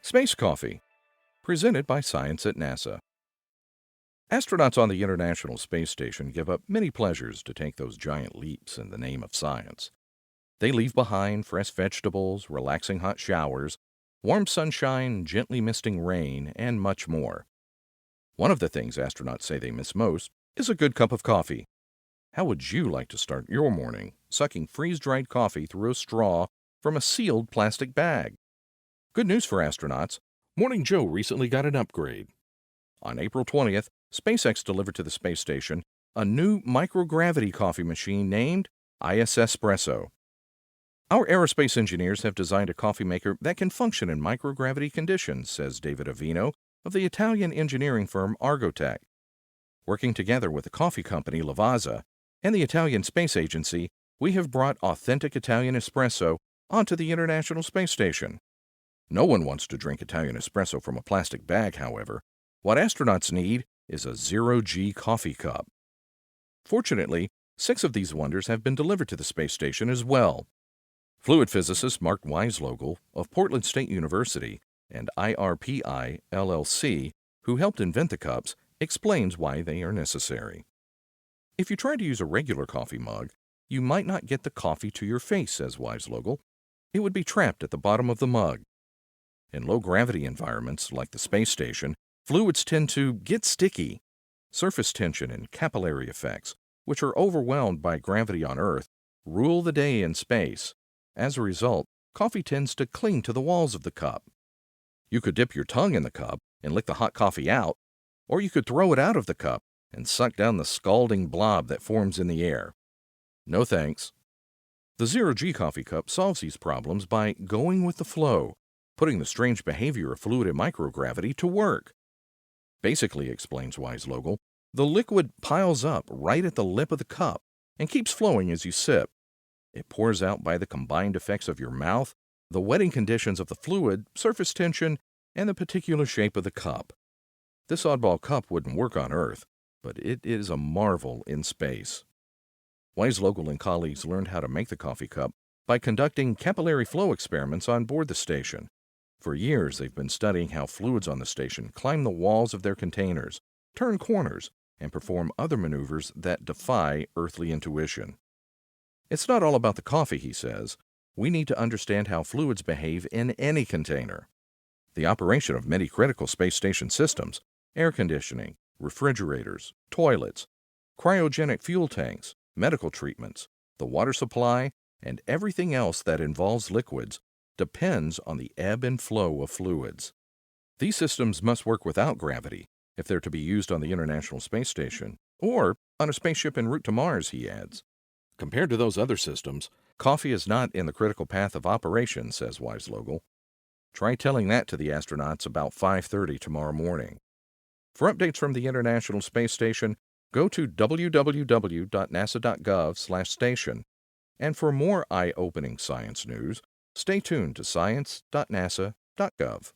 Space Coffee, presented by Science at NASA. Astronauts on the International Space Station give up many pleasures to take those giant leaps in the name of science. They leave behind fresh vegetables, relaxing hot showers, warm sunshine, gently misting rain, and much more. One of the things astronauts say they miss most is a good cup of coffee. How would you like to start your morning sucking freeze-dried coffee through a straw from a sealed plastic bag? Good news for astronauts. Morning Joe recently got an upgrade. On April 20th, SpaceX delivered to the space station a new microgravity coffee machine named ISS Espresso. Our aerospace engineers have designed a coffee maker that can function in microgravity conditions, says David Avino of the Italian engineering firm Argotec. Working together with the coffee company Lavazza and the Italian Space Agency, we have brought authentic Italian espresso onto the International Space Station. No one wants to drink Italian espresso from a plastic bag, however. What astronauts need is a zero-G coffee cup. Fortunately, 6 of these wonders have been delivered to the space station as well. Fluid physicist Mark Weislogel of Portland State University and IRPI LLC, who helped invent the cups, explains why they are necessary. If you try to use a regular coffee mug, you might not get the coffee to your face, says Weislogel. It would be trapped at the bottom of the mug. In low-gravity environments like the space station, fluids tend to get sticky. Surface tension and capillary effects, which are overwhelmed by gravity on Earth, rule the day in space. As a result, coffee tends to cling to the walls of the cup. You could dip your tongue in the cup and lick the hot coffee out, or you could throw it out of the cup and suck down the scalding blob that forms in the air. No thanks. The zero-G coffee cup solves these problems by going with the flow, putting the strange behavior of fluid in microgravity to work. Basically, explains Weislogel, the liquid piles up right at the lip of the cup and keeps flowing as you sip. It pours out by the combined effects of your mouth, the wetting conditions of the fluid, surface tension, and the particular shape of the cup. This oddball cup wouldn't work on Earth, but it is a marvel in space. Weislogel and colleagues learned how to make the coffee cup by conducting capillary flow experiments on board the station. For years, they've been studying how fluids on the station climb the walls of their containers, turn corners, and perform other maneuvers that defy earthly intuition. It's not all about the coffee, he says. We need to understand how fluids behave in any container. The operation of many critical space station systems, air conditioning, refrigerators, toilets, cryogenic fuel tanks, medical treatments, the water supply, and everything else that involves liquids, depends on the ebb and flow of fluids. These systems must work without gravity if they're to be used on the International Space Station or on a spaceship en route to Mars, he adds. Compared to those other systems, coffee is not in the critical path of operation, says Weislogel. Try telling that to the astronauts about 5:30 tomorrow morning. For updates from the International Space Station, go to www.nasa.gov/station. And for more eye-opening science news, stay tuned to science.nasa.gov.